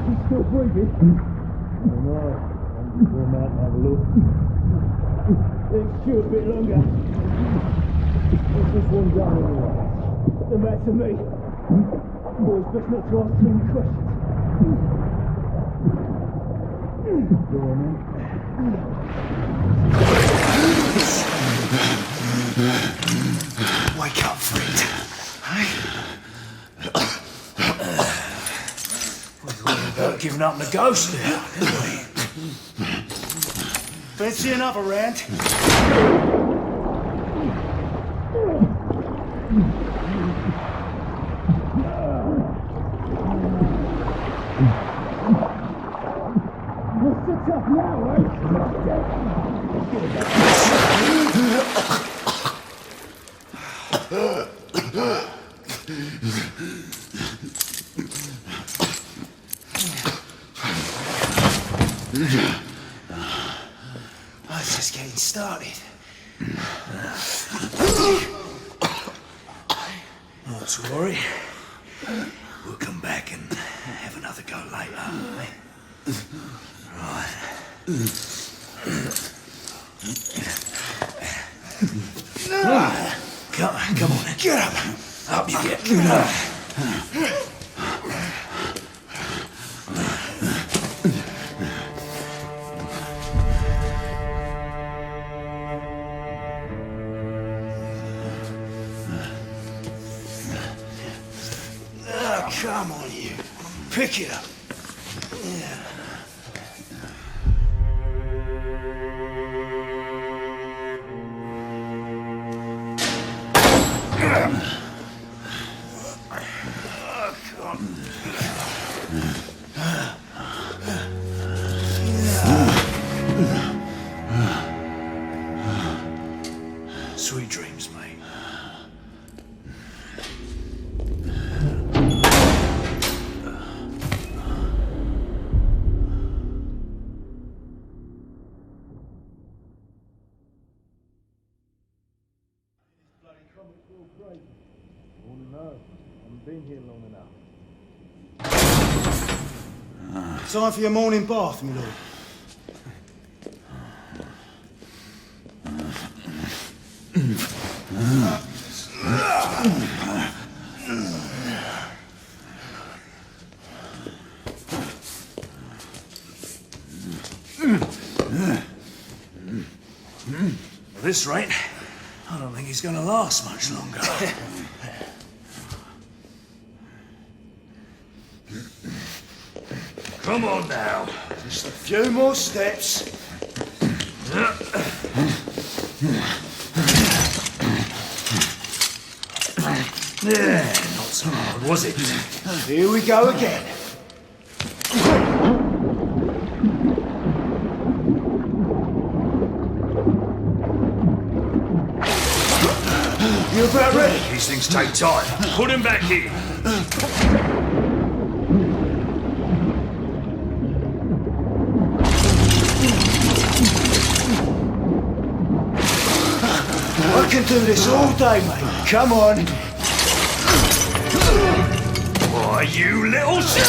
He's still breathing. Oh no. I'm going out and have a look. Let's chew a bit longer. What's this one done anyway? The matter to me. Boys, best not to ask too many questions. Go on then. Wake up, friend. We've giving up the ghost now, didn't we? Fancy another round? What's the tough now, eh? Oh, it's just getting started. Not to worry. We'll come back and have another go later. Eh? Right. Come on. Get up. Up you get. Come on, you. Pick it up. Yeah. Sweet dreams, mate. Oh no, I haven't been here long enough. Time for your morning bath, my lord. At this rate, I don't think he's going to last much longer. Come on now. Just a few more steps. Yeah, not so hard, was it? Here we go again. You about ready? These things take time. Put him back in. I can do this all day, mate. Come on. Why, you little shit!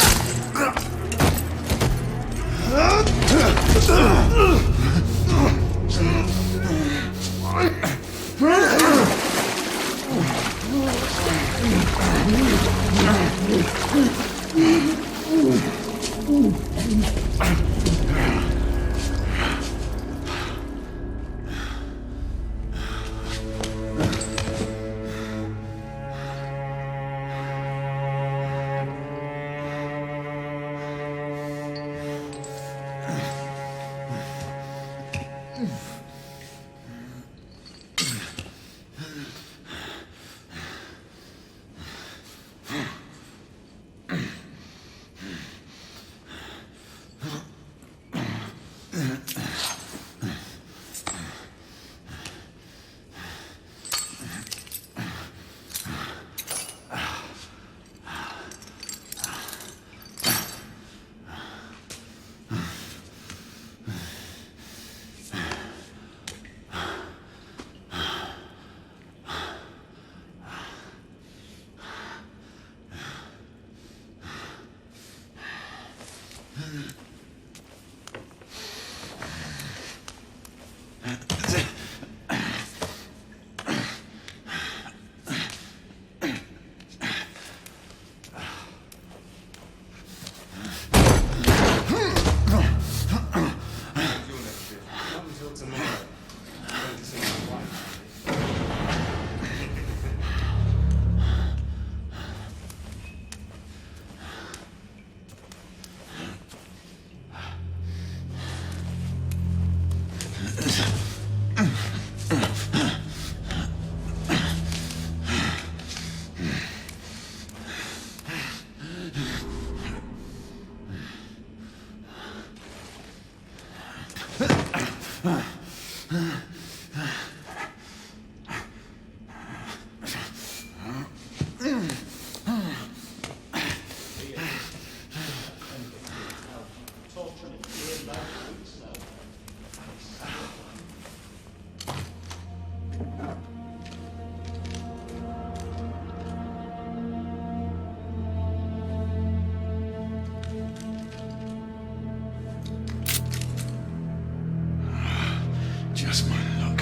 Just my luck.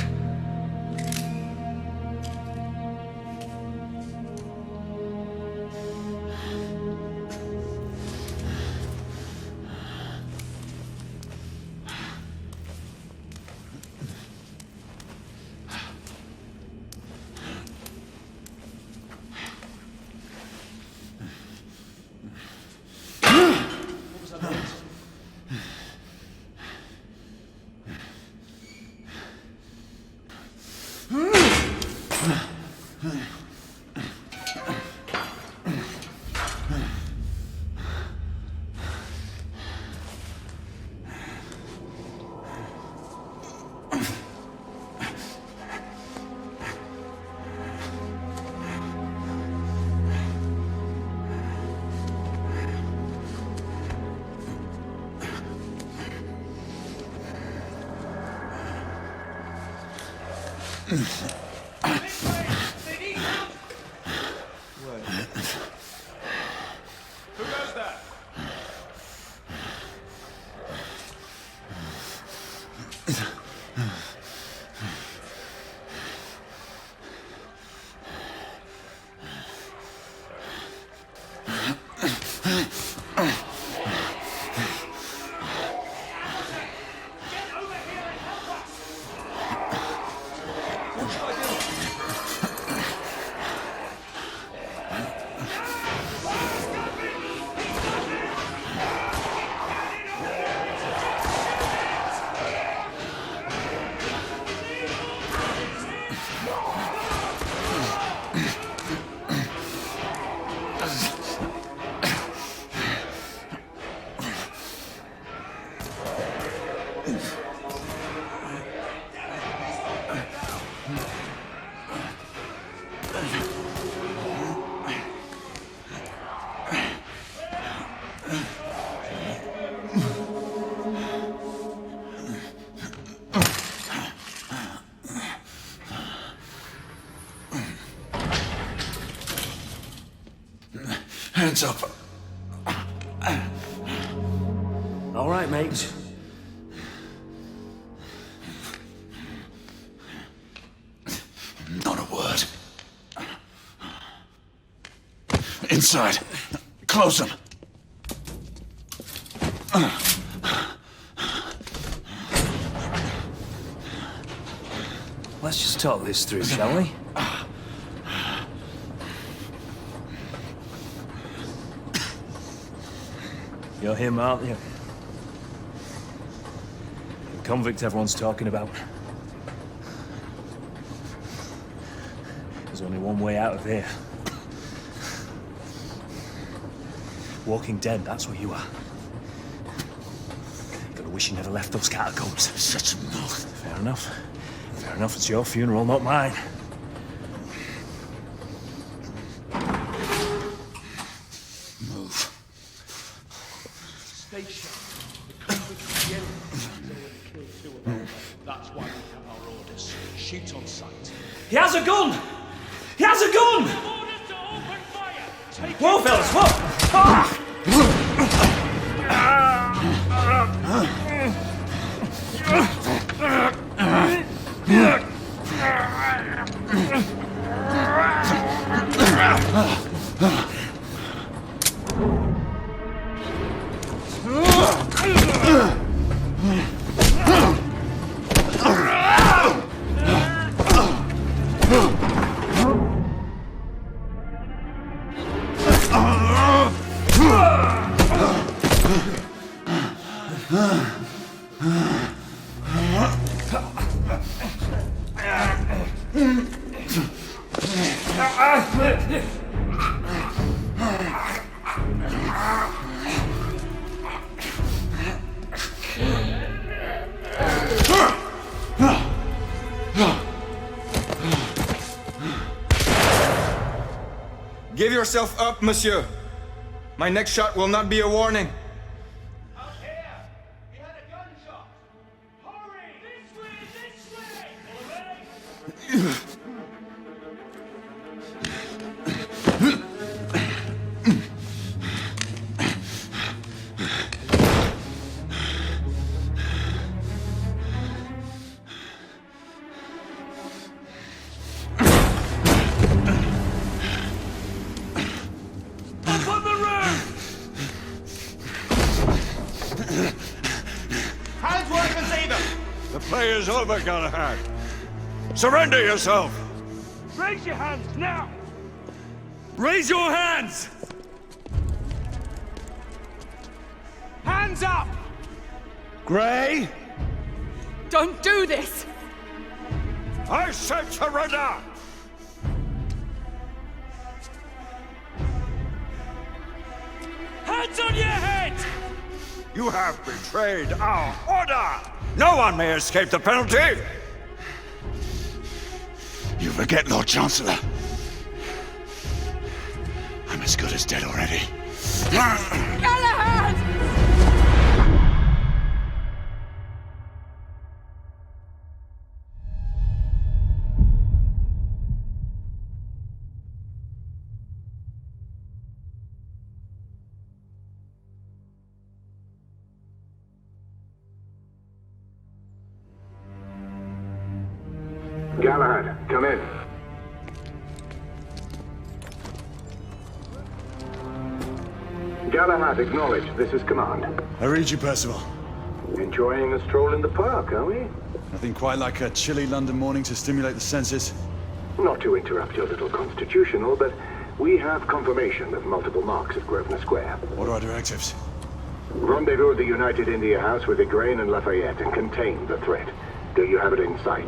What was that noise? Who does that? Hands up. All right, mate. Not a word. Inside. Close them. Let's just talk this through, shall we? You're him, aren't you? The convict everyone's talking about. There's only one way out of here. Walking Dead, that's what you are. Gotta wish you never left those catacombs. Such a mouth. Fair enough. Fair enough, it's your funeral, not mine. Move. Stay sharp. The convict at the end killed two of them. That's why we have our orders. Shoot on sight. He has a gun! He has a gun! Orders to open fire! Take Whoa, fellas, whoa! Ah! Give yourself up, monsieur. My next shot will not be a warning. Out here! We had a gunshot! Hurry! This way! Already? Up on the roof! Hands where I can see them! The play is over, Galahad. Surrender yourself! Raise your hands, now! Raise your hands! Hands up! Gray, Don't do this! I said surrender! Hands on your head! You have betrayed our order! No one may escape the penalty! You forget, Lord Chancellor. I'm as good as dead already. Galahad! Galahad, come in. Galahad, acknowledge. This is command. I read you, Percival. Enjoying a stroll in the park, are we? Nothing quite like a chilly London morning to stimulate the senses. Not to interrupt your little constitutional, but we have confirmation of multiple marks at Grosvenor Square. What are our directives? Rendezvous at the United India House with Igraine and Lafayette and contain the threat. Do you have it in sight?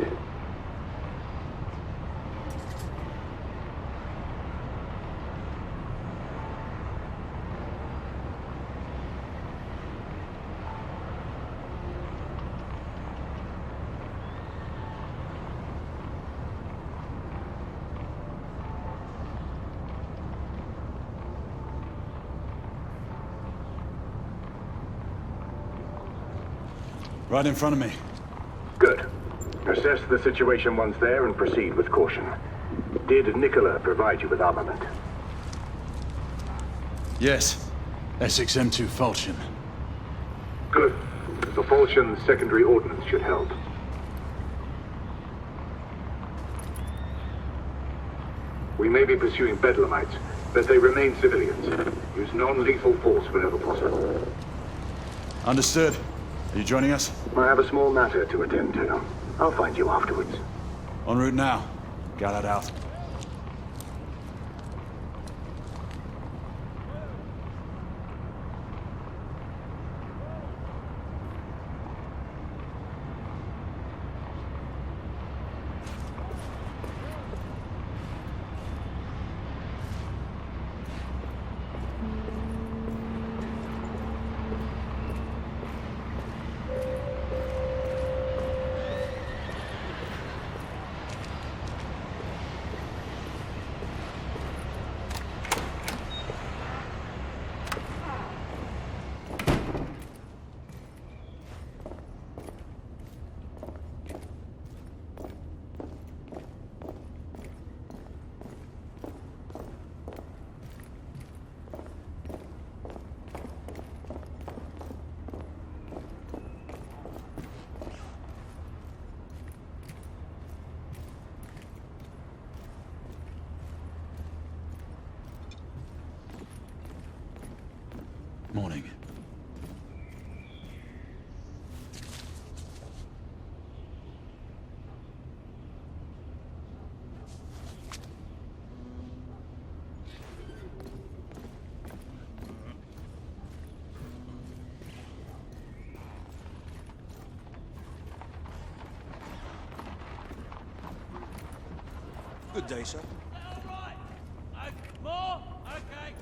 Right in front of me. Good. Assess the situation once there and proceed with caution. Did Nicola provide you with armament? Yes. Essex M2 Falchion. Good. The Falchion's secondary ordnance should help. We may be pursuing Bedlamites, but they remain civilians. Use non-lethal force whenever possible. Understood. Are you joining us? I have a small matter to attend to. I'll find you afterwards. En route now. Galahad out. Morning. Good day, sir. All right. More? Okay.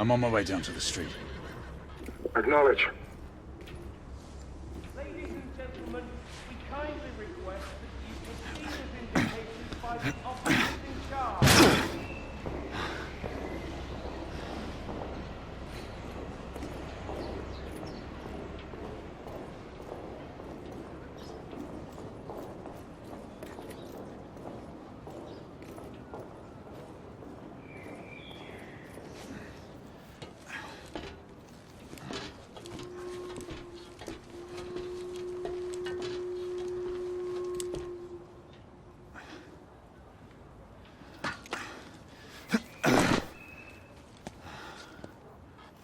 I'm on my way down to the street. Acknowledge. Ladies and gentlemen, we kindly request that you proceed as indicated by the officers in charge.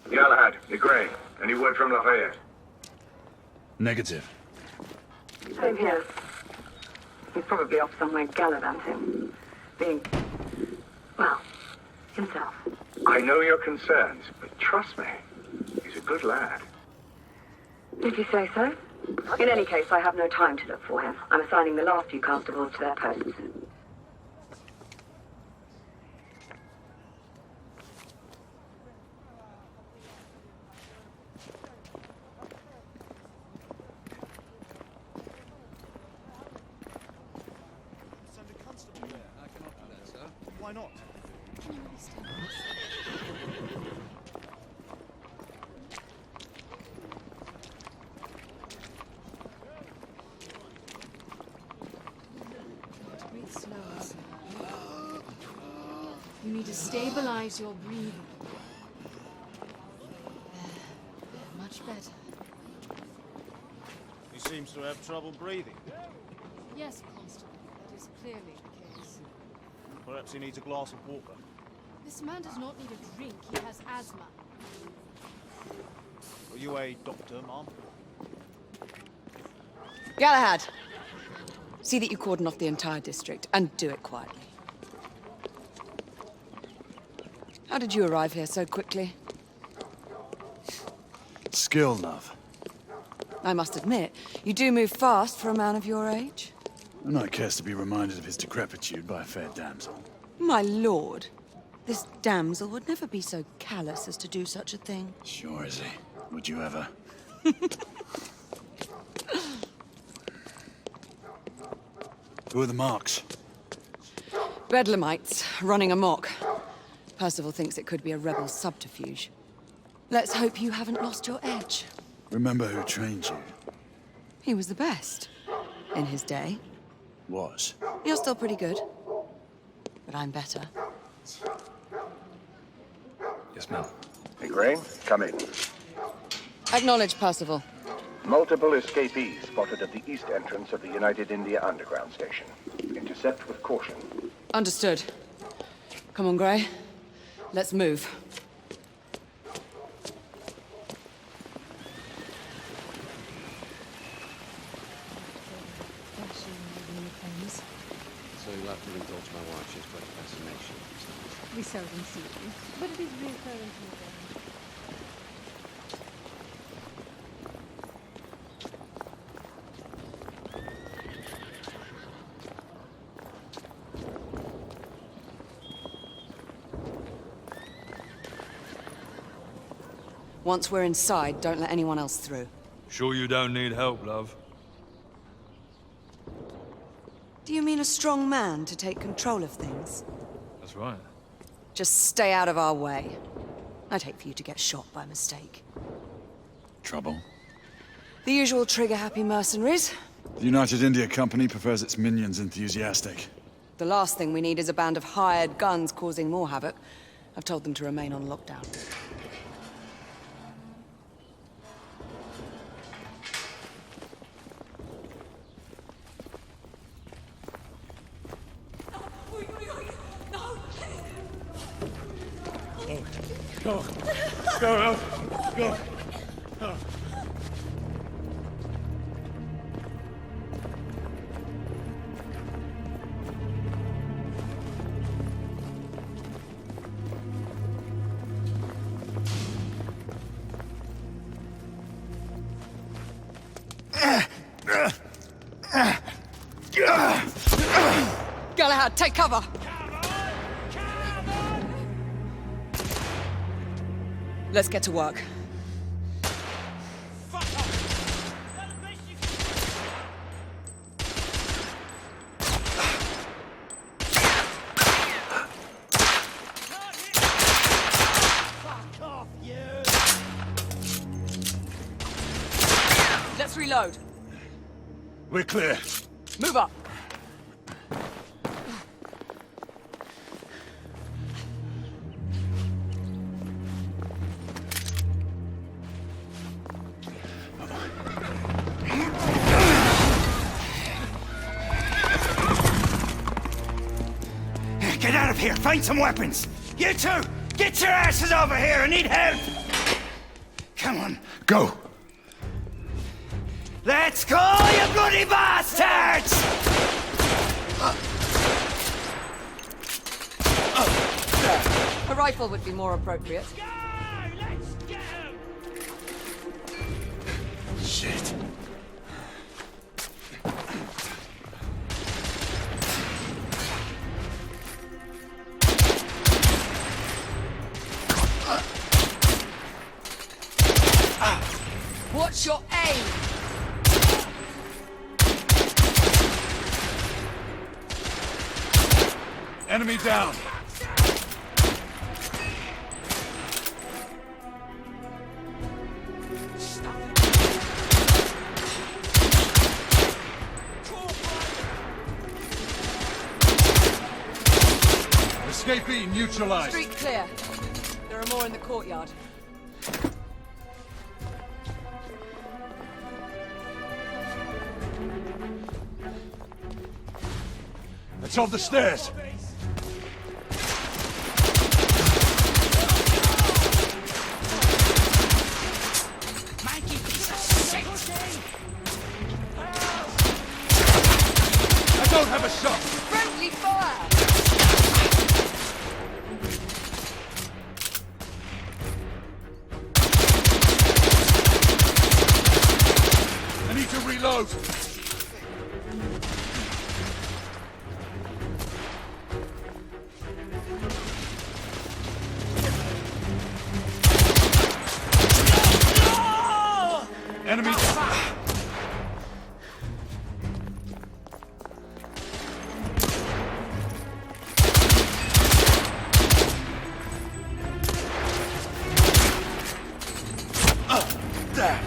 Galahad, you're Gray. Any word from Lafayette? Negative. Same here. He's probably off somewhere gallivanting. Being, well, himself. I know your concerns, but trust me, he's a good lad. If you say so. In any case, I have no time to look for him. I'm assigning the last few constables to their posts. Send a constable there. I cannot do that, sir. Why not? Breathe slower. You need to stabilize your breathing. There. Much better. He seems to have trouble breathing. Yes, Constable. That is clearly the case. Perhaps he needs a glass of water. This man does not need a drink. He has asthma. Are you a doctor, ma'am? Galahad! See that you cordon off the entire district, and do it quietly. How did you arrive here so quickly? Skill, love. I must admit, you do move fast for a man of your age. A knight cares to be reminded of his decrepitude by a fair damsel. My lord, this damsel would never be so callous as to do such a thing. Sure is he. Would you ever? Who are the marks? Bedlamites, running amok. Percival thinks it could be a rebel subterfuge. Let's hope you haven't lost your edge. Remember who trained you? He was the best. In his day. Was. You're still pretty good. But I'm better. Yes, ma'am. Hey, Gray, come in. Acknowledge, Percival. Multiple escapees spotted at the east entrance of the United India Underground Station. Intercept with caution. Understood. Come on, Gray. Let's move. So you'll have to indulge my wife. She's quite a fascination. We seldom see you, but it is reassuring to know. Once we're inside, don't let anyone else through. Sure you don't need help, love? Do you mean a strong man to take control of things? That's right. Just stay out of our way. I'd hate for you to get shot by mistake. Trouble? The usual trigger-happy mercenaries. The United India Company prefers its minions enthusiastic. The last thing we need is a band of hired guns causing more havoc. I've told them to remain on lockdown. Go. Go, Ralph. Go. Oh. Galahad, take cover! Let's get to work. Let's reload. We're clear. Move up. Get out of here! Find some weapons! You two! Get your asses over here! I need help! Come on. Go! Let's go, you bloody bastards! A rifle would be more appropriate. Shit. What's your aim? Enemy down. Escapee neutralized. Street clear. There are more in the courtyard. It's on the stairs. I don't have a shot. Friendly fire! I need to reload. Enemy. There.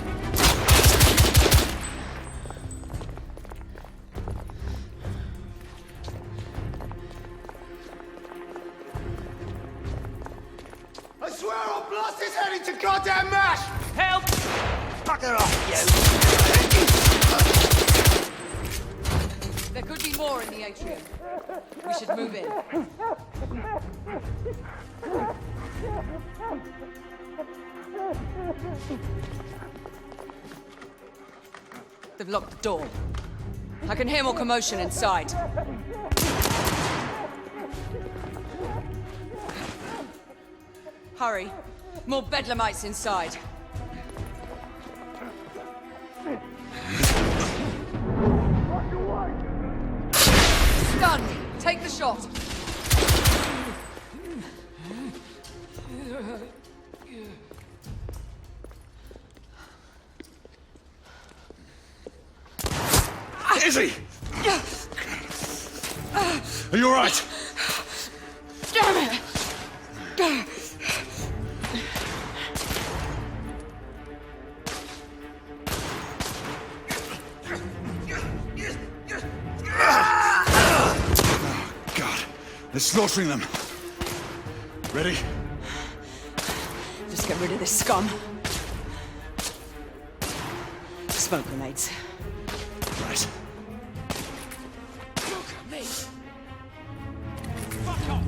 I swear I'll blast his head into goddamn mash! Help! Fucker off, There could be more in the atrium. We should move in. They've locked the door. I can hear more commotion inside. Hurry. More bedlamites inside. Stunned! Take the shot! Izzy! Are you all right? Damn it! God, they're slaughtering them. Ready? Just get rid of this scum. Smoke grenades. Right. Look at me! Fuck off!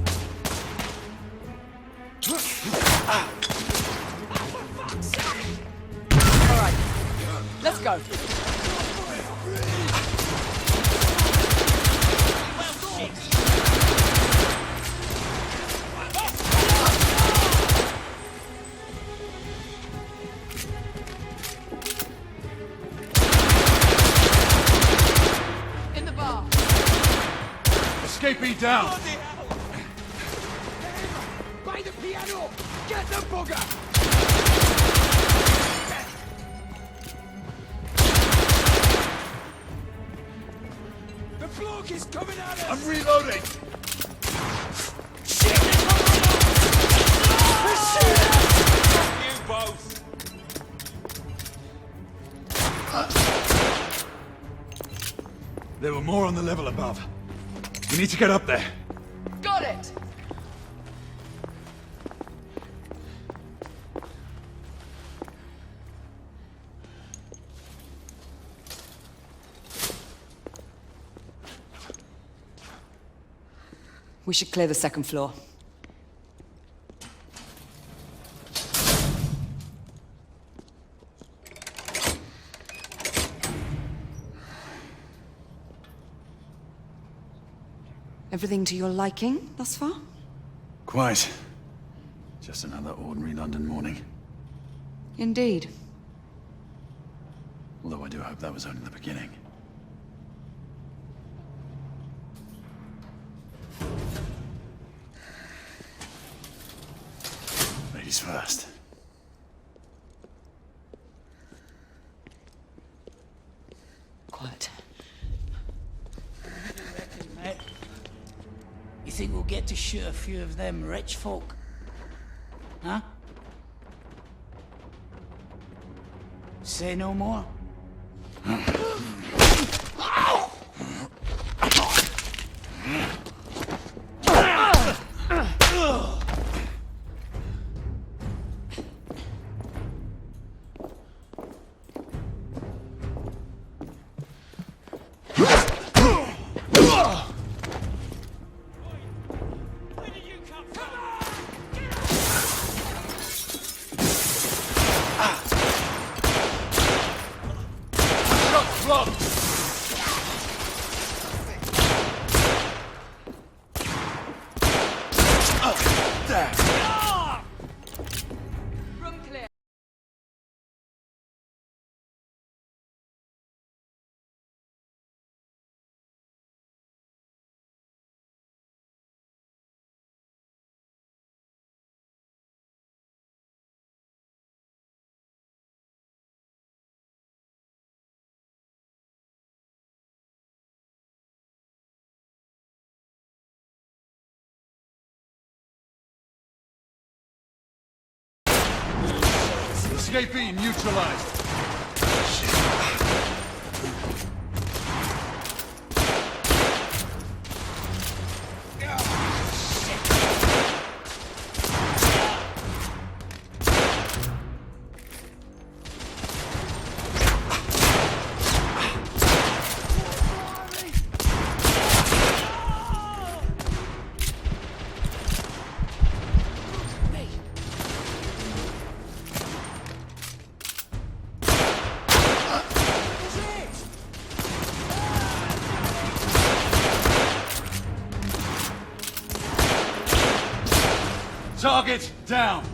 All right. Let's go. Escapee down! By the piano! Get the bugger! The bloke is coming at us! I'm reloading! Shit! The shooter! You both! There were more on the level above. We need to get up there. Got it! We should clear the second floor. Everything to your liking thus far? Quite. Just another ordinary London morning. Indeed. Although I do hope that was only the beginning. Ladies first. Quiet. You think we'll get to shoot a few of them rich folk? Huh? Say no more? Escapee neutralized. Target down!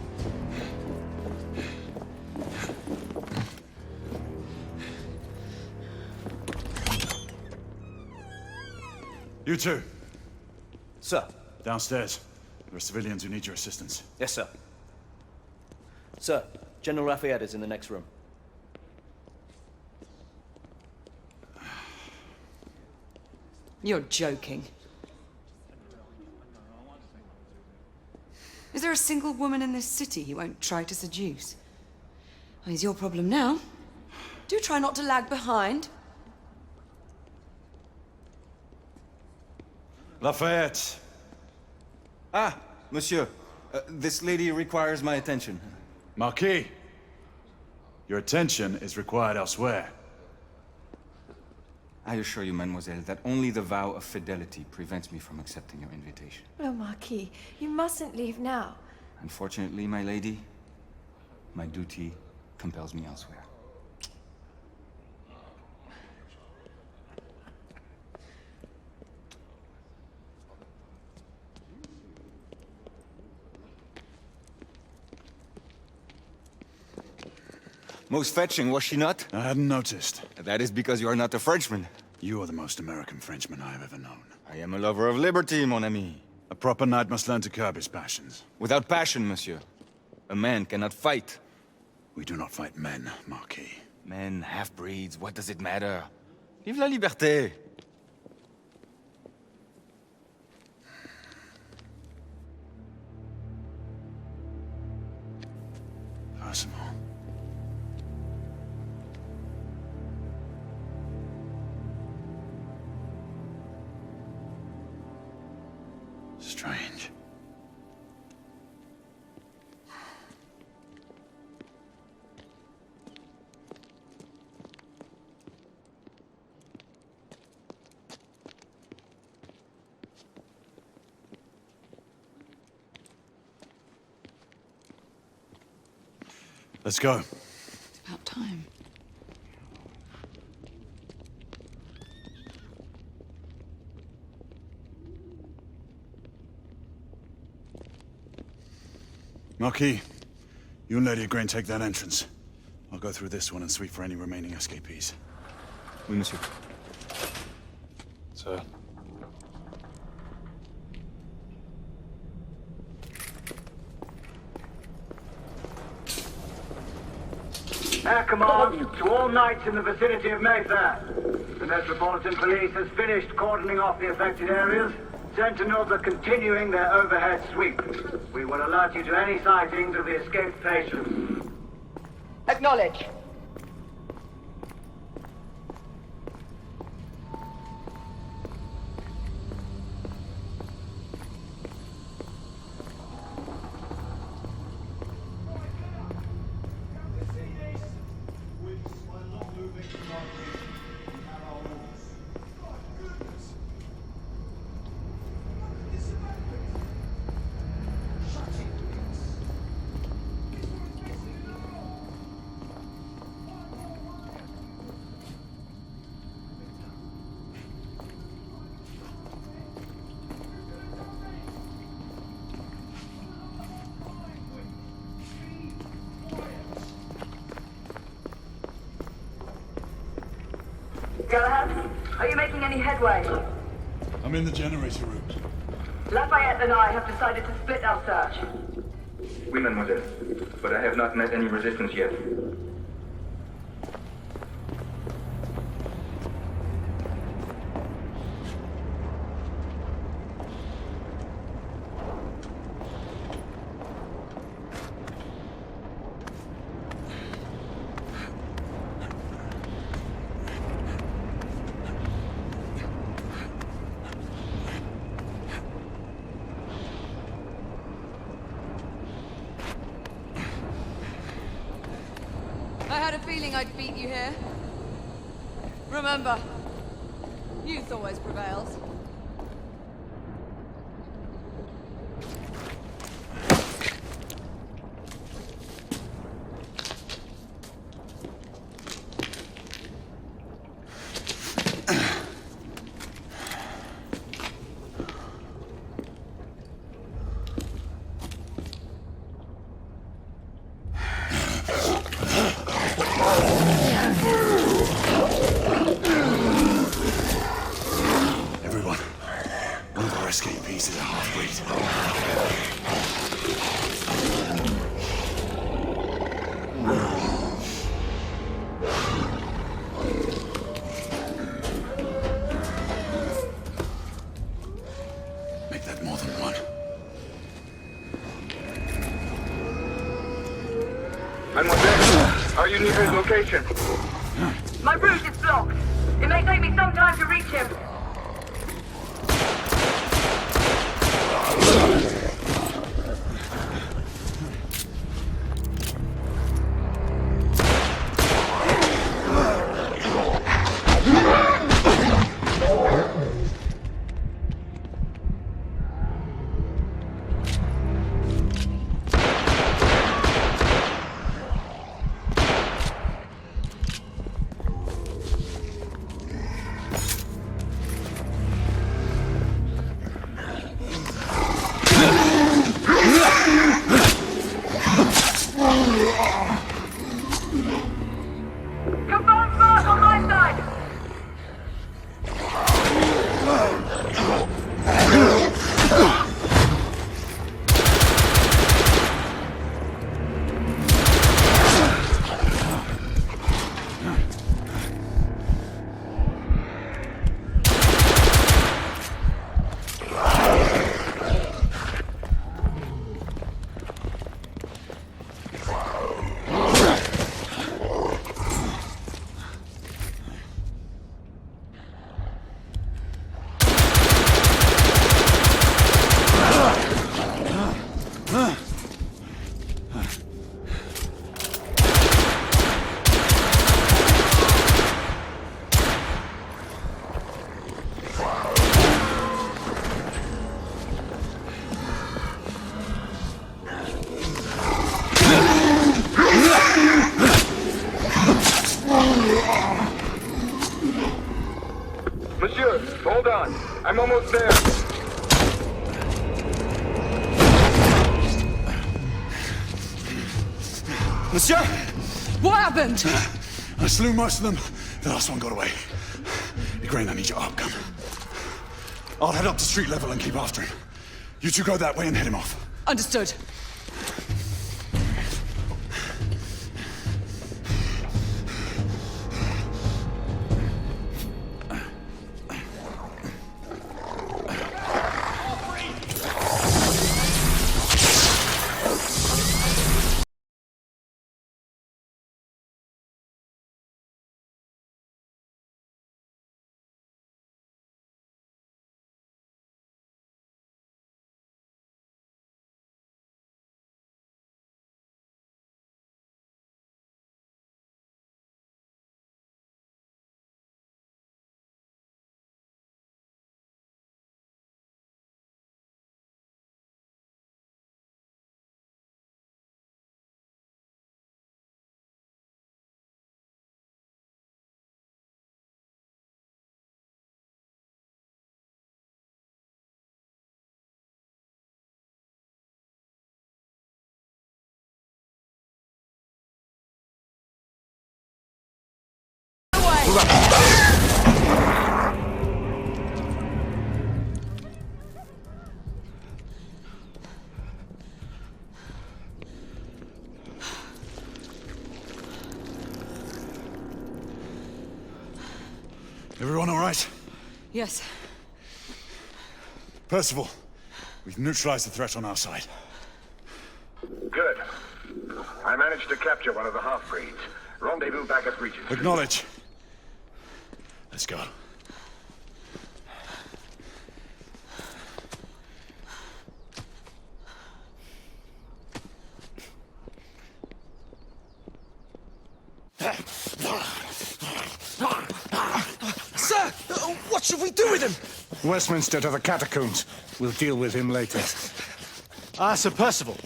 You two. Sir. Downstairs. There are civilians who need your assistance. Yes, sir. Sir, General Lafayette is in the next room. You're joking. Is there a single woman in this city he won't try to seduce? Well, he's your problem now. Do try not to lag behind. Lafayette. Ah, monsieur. This lady requires my attention. Marquis. Your attention is required elsewhere. I assure you, mademoiselle, that only the vow of fidelity prevents me from accepting your invitation. Oh, Marquis, you mustn't leave now. Unfortunately, my lady, my duty compels me elsewhere. Most fetching, was she not? I hadn't noticed. That is because you are not a Frenchman. You are the most American Frenchman I have ever known. I am a lover of liberty, mon ami. A proper knight must learn to curb his passions. Without passion, monsieur, a man cannot fight. We do not fight men, Marquis. Men, half-breeds, what does it matter? Vive la liberté! Percival. Strange. Let's go. It's about time. Marquis, you and Lady Grain take that entrance. I'll go through this one and sweep for any remaining escapees. Oui, monsieur. Sir. Air command to all knights in the vicinity of Mayfair. The Metropolitan Police has finished cordoning off the affected areas. Sentinels are continuing their overhead sweep. We will alert you to any sightings of the escaped patients. Acknowledge. Galahad, are you making any headway? I'm in the generator room. Lafayette and I have decided to split our search. Oui, mademoiselle. But I have not met any resistance yet. I had a feeling I'd beat you here. Remember, youth always prevails. Escapees is a half-breed. Make that more than one. Mademoiselle, are you near his location? My route is blocked. It may take me some time to reach him. almost there. Monsieur! What happened? I slew most of them. The last one got away. Igraine, I need your arc gun. I'll head up to street level and keep after him. You two go that way and head him off. Understood. Everyone all right? Yes. Percival, we've neutralized the threat on our side. Good. I managed to capture one of the half-breeds. Rendezvous back at Regent. Acknowledge. Let's go. Sir! What should we do with him? Westminster to the catacombs. We'll deal with him later. Ah, Sir Percival.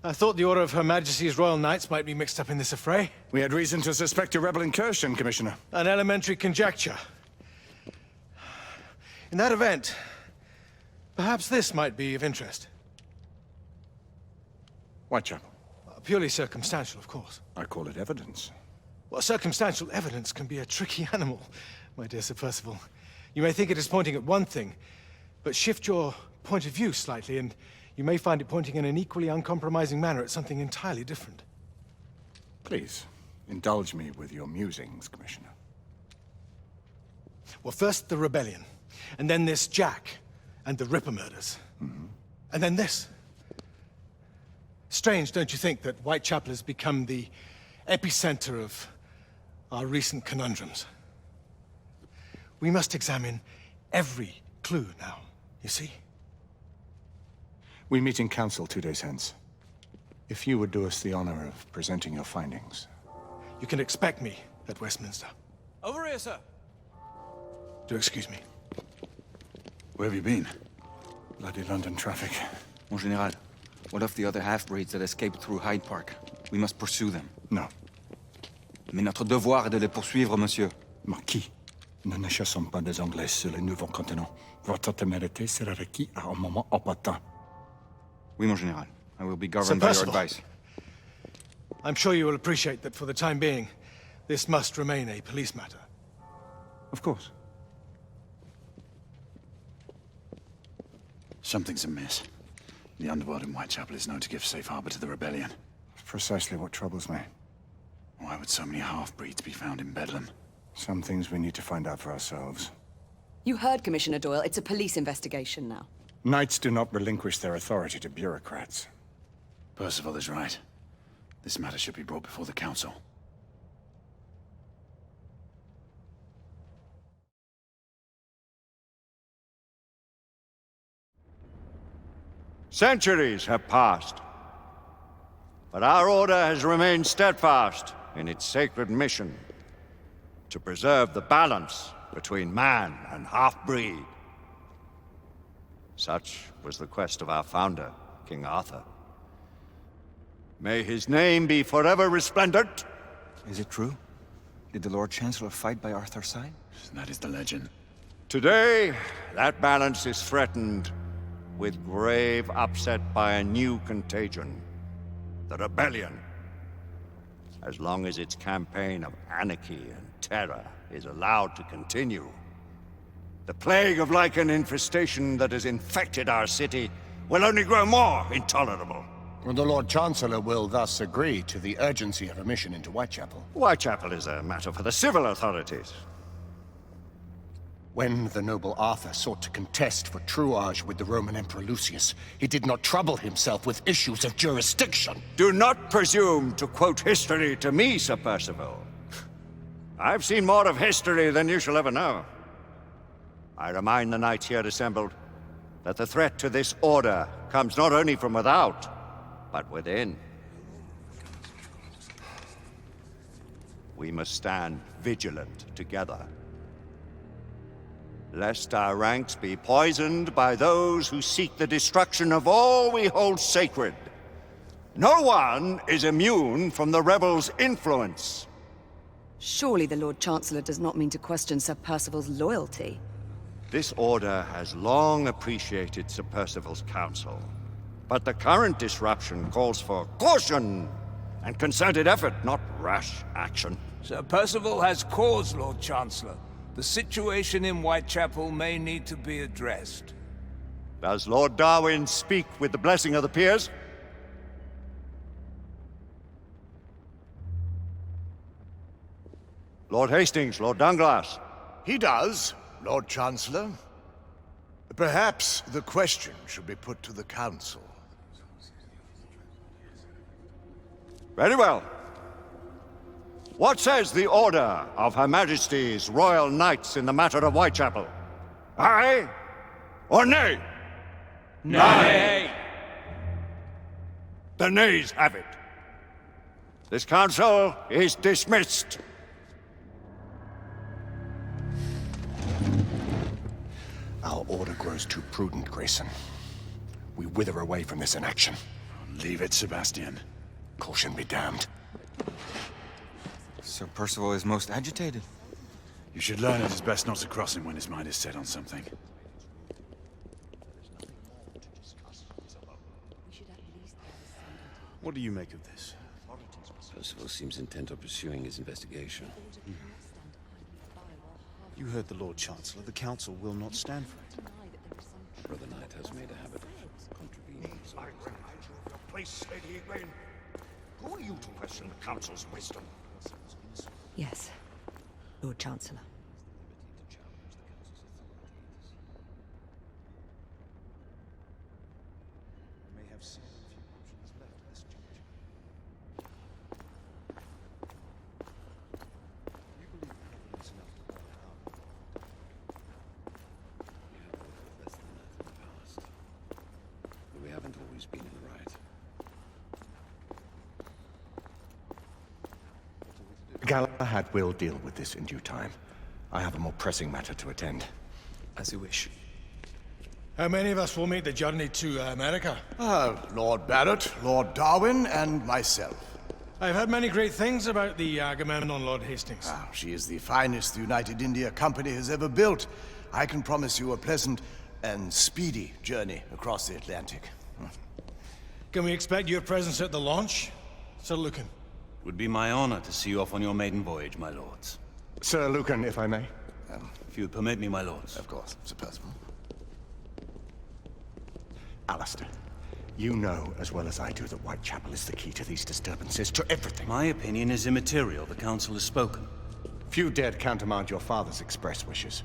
I thought the Order of Her Majesty's Royal Knights might be mixed up in this affray. We had reason to suspect a rebel incursion, Commissioner. An elementary conjecture. In that event, perhaps this might be of interest. Whitechapel. Purely circumstantial, of course. I call it evidence. Well, circumstantial evidence can be a tricky animal, my dear Sir Percival. You may think it is pointing at one thing, but shift your point of view slightly, and you may find it pointing in an equally uncompromising manner at something entirely different. Please, indulge me with your musings, Commissioner. Well, first the rebellion, and then this Jack, and the Ripper murders. And then this. Strange, don't you think, that Whitechapel has become the epicenter of our recent conundrums? We must examine every clue now, you see? We meet in council 2 days hence. If you would do us the honor of presenting your findings. You can expect me at Westminster. Over here, sir. Do excuse me. Where have you been? Bloody London traffic. Mon Général, what of the other half-breeds that escaped through Hyde Park? We must pursue them. No. Mais notre devoir est de les poursuivre, monsieur. Marquis, nous ne chassons pas des Anglais sur le nouveau continent. Votre témérité sera requis à un moment opportun. Oui, mon Général. I will be governed by your advice. I'm sure you will appreciate that for the time being, this must remain a police matter. Of course. Something's amiss. The underworld in Whitechapel is known to give safe harbor to the rebellion. Precisely what troubles me. Why would so many half-breeds be found in Bedlam? Some things we need to find out for ourselves. You heard Commissioner Doyle. It's a police investigation now. Knights do not relinquish their authority to bureaucrats. Percival is right. This matter should be brought before the council. Centuries have passed, but our order has remained steadfast in its sacred mission to preserve the balance between man and half-breed. Such was the quest of our founder, King Arthur. May his name be forever resplendent. Is it true? Did the Lord Chancellor fight by Arthur's side? That is the legend. Today, that balance is threatened with grave upset by a new contagion. The rebellion. As long as its campaign of anarchy and terror is allowed to continue, the plague of lichen infestation that has infected our city will only grow more intolerable. Well, the Lord Chancellor will thus agree to the urgency of a mission into Whitechapel. Whitechapel is a matter for the civil authorities. When the noble Arthur sought to contest for truage with the Roman Emperor Lucius, he did not trouble himself with issues of jurisdiction. Do not presume to quote history to me, Sir Percival. I've seen more of history than you shall ever know. I remind the knights here assembled that the threat to this order comes not only from without, but within. We must stand vigilant together, lest our ranks be poisoned by those who seek the destruction of all we hold sacred. No one is immune from the rebels' influence. Surely the Lord Chancellor does not mean to question Sir Percival's loyalty. This order has long appreciated Sir Percival's counsel, but the current disruption calls for caution and concerted effort, not rash action. Sir Percival has cause, Lord Chancellor. The situation in Whitechapel may need to be addressed. Does Lord Darwin speak with the blessing of the peers? Lord Hastings, Lord Dunglass. He does, Lord Chancellor. Perhaps the question should be put to the Council. Very well. What says the Order of Her Majesty's Royal Knights in the matter of Whitechapel? Aye or nay? Nay. The nays have it. This council is dismissed. Our order grows too prudent, Grayson. We wither away from this inaction. Leave it, Sebastian. Caution be damned. Sir Percival is most agitated. You should learn it is best not to cross him when his mind is set on something. What do you make of this? Percival seems intent on pursuing his investigation. You heard the Lord Chancellor. The Council will not stand for it. Brother Knight has made a habit of contravening. I remind you of your place, Lady Egwene. Who are you to question the Council's wisdom? Yes, Lord Chancellor. We may have some few options left, Miss George. You believe confidence enough to buy our We have voted less than that in the past. But we haven't always been in the right. Galahad will deal with this in due time. I have a more pressing matter to attend. As you wish. How many of us will make the journey to America? Lord Barrett, Lord Darwin, and myself. I've heard many great things about the Agamemnon, Lord Hastings. She is the finest the United India Company has ever built. I can promise you a pleasant and speedy journey across the Atlantic. Can we expect your presence at the launch, Sir Lucan? Would be my honor to see you off on your maiden voyage, my lords. Sir Lucan, if I may. If you would permit me, my lords. Of course, Sir Percival. Alistair, you know as well as I do that Whitechapel is the key to these disturbances, to everything. My opinion is immaterial. The Council has spoken. Few dared countermand your father's express wishes.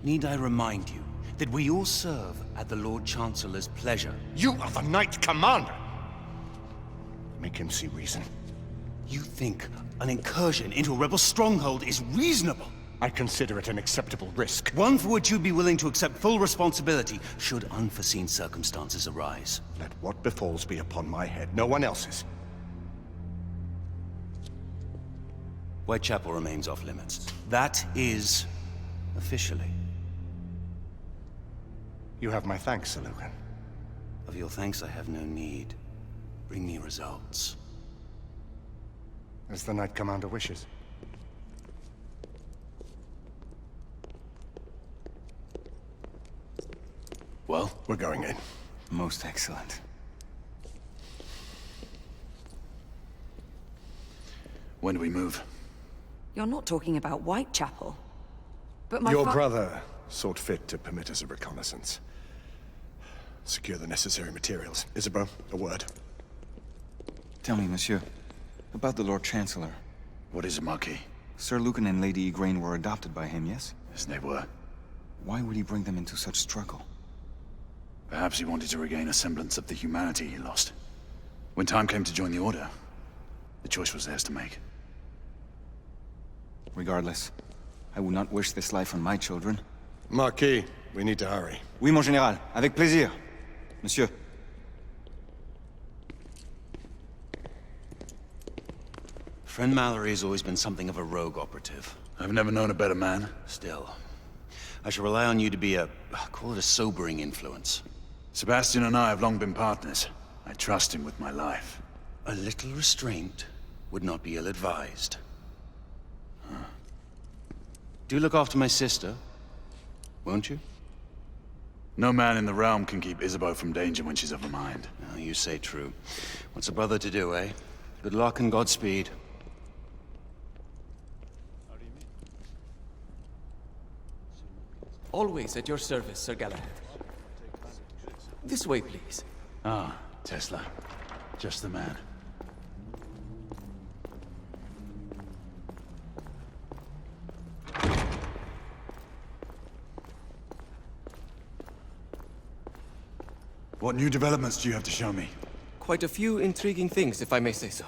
Need I remind you that we all serve at the Lord Chancellor's pleasure? You are the Knight Commander! Make him see reason. You think an incursion into a rebel stronghold is reasonable? I consider it an acceptable risk. One for which you'd be willing to accept full responsibility should unforeseen circumstances arise. Let what befalls be upon my head, no one else's. Whitechapel remains off limits. That is officially. You have my thanks, Sir Lucan. Of your thanks I have no need. Bring me results. As the Knight Commander wishes. Well, we're going in. Most excellent. When do we move? You're not talking about Whitechapel. But my Your brother saw fit to permit us a reconnaissance. Secure the necessary materials. Isabeau, a word. Tell me, monsieur, about the Lord Chancellor. What is it, Marquis? Sir Lucan and Lady Igraine were adopted by him, yes? Yes, they were. Why would he bring them into such struggle? Perhaps he wanted to regain a semblance of the humanity he lost. When time came to join the Order, the choice was theirs to make. Regardless, I would not wish this life on my children. Marquis, we need to hurry. Oui, mon général. Avec plaisir. Monsieur. Friend Mallory has always been something of a rogue operative. I've never known a better man. Still, I shall rely on you to be call it a sobering influence. Sebastian and I have long been partners. I trust him with my life. A little restraint would not be ill-advised. Do look after my sister, won't you? No man in the realm can keep Isabeau from danger when she's of a mind. Oh, you say true. What's a brother to do, eh? Good luck and Godspeed. Always at your service, Sir Galahad. This way, please. Ah, Tesla. Just the man. What new developments do you have to show me? Quite a few intriguing things, if I may say so.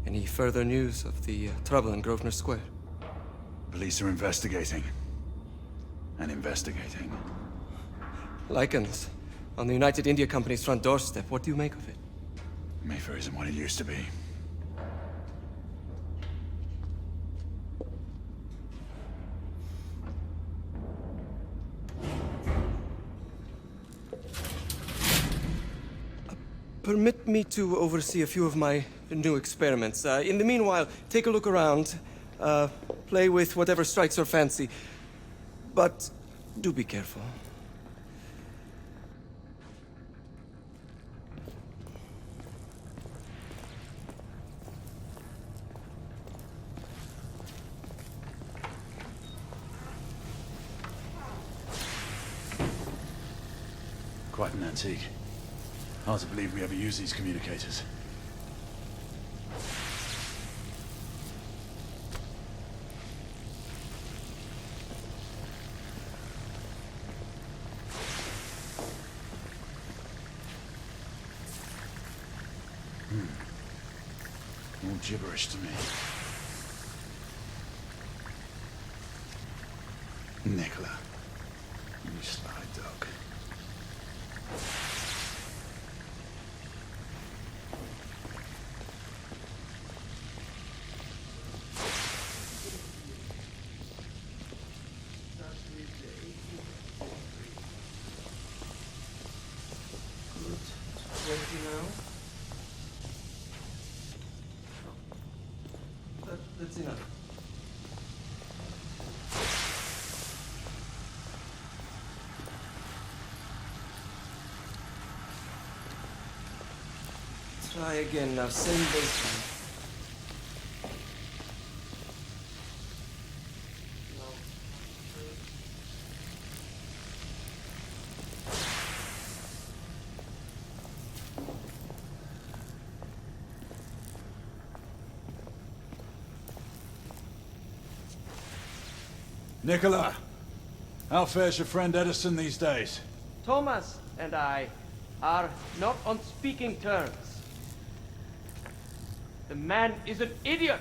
Any further news of the trouble in Grosvenor Square? Police are investigating. And investigating. Lycans, on the United India Company's front doorstep. What do you make of it? Mayfair isn't what it used to be. Permit me to oversee a few of my new experiments. In the meanwhile, take a look around. Play with whatever strikes your fancy. But do be careful. Quite an antique. Hard to believe we ever use these communicators. All gibberish to me. Nicola, you sly dog. That's enough. Try again now, same baseline. Nicola, how fares your friend Edison these days? Thomas and I are not on speaking terms. The man is an idiot!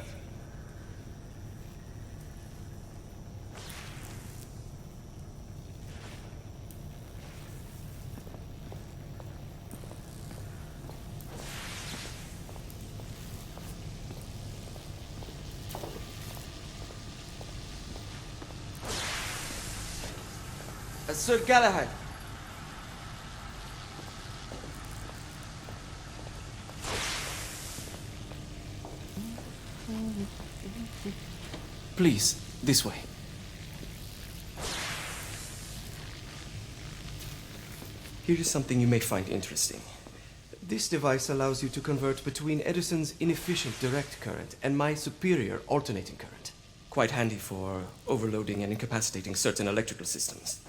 Sir Galahad. Please, this way. Here is something you may find interesting. This device allows you to convert between Edison's inefficient direct current and my superior alternating current. Quite handy for overloading and incapacitating certain electrical systems.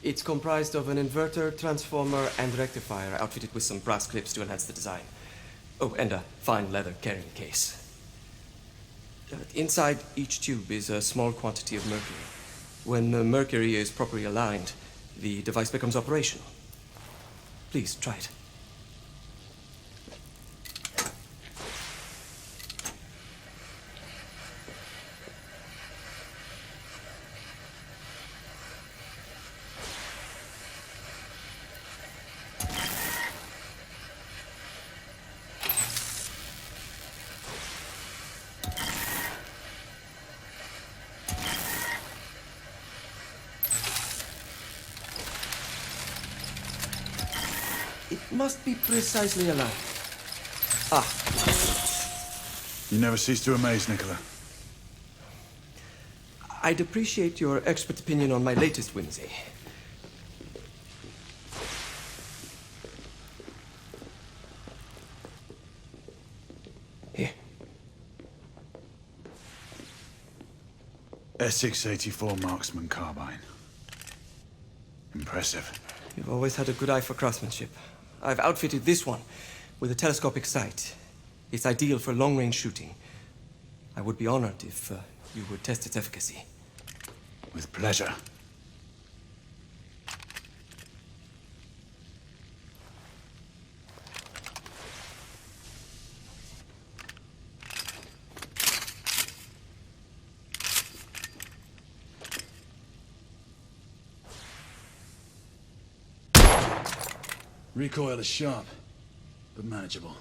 It's comprised of an inverter, transformer, and rectifier outfitted with some brass clips to enhance the design. Oh, and a fine leather carrying case. Inside each tube is a small quantity of mercury. When the mercury is properly aligned, the device becomes operational. Please, try it. It must be precisely aligned. Ah. You never cease to amaze, Nicola. I'd appreciate your expert opinion on my latest whimsy. Here. S684 Marksman Carbine. Impressive. You've always had a good eye for craftsmanship. I've outfitted this one with a telescopic sight. It's ideal for long-range shooting. I would be honored if you would test its efficacy. With pleasure. Recoil is sharp, but manageable.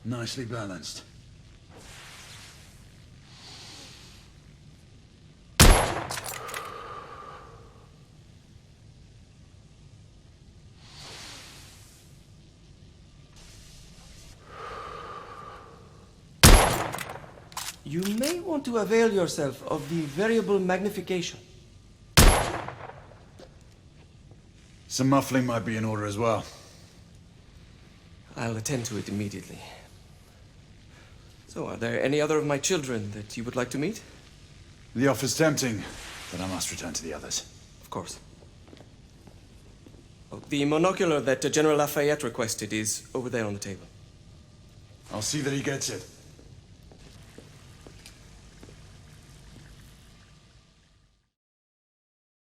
Nicely balanced. You may want to avail yourself of the variable magnification. Some muffling might be in order as well. I'll attend to it immediately. So, are there any other of my children that you would like to meet? The offer's tempting, but I must return to the others. Of course. Oh, the monocular that General Lafayette requested is over there on the table. I'll see that he gets it.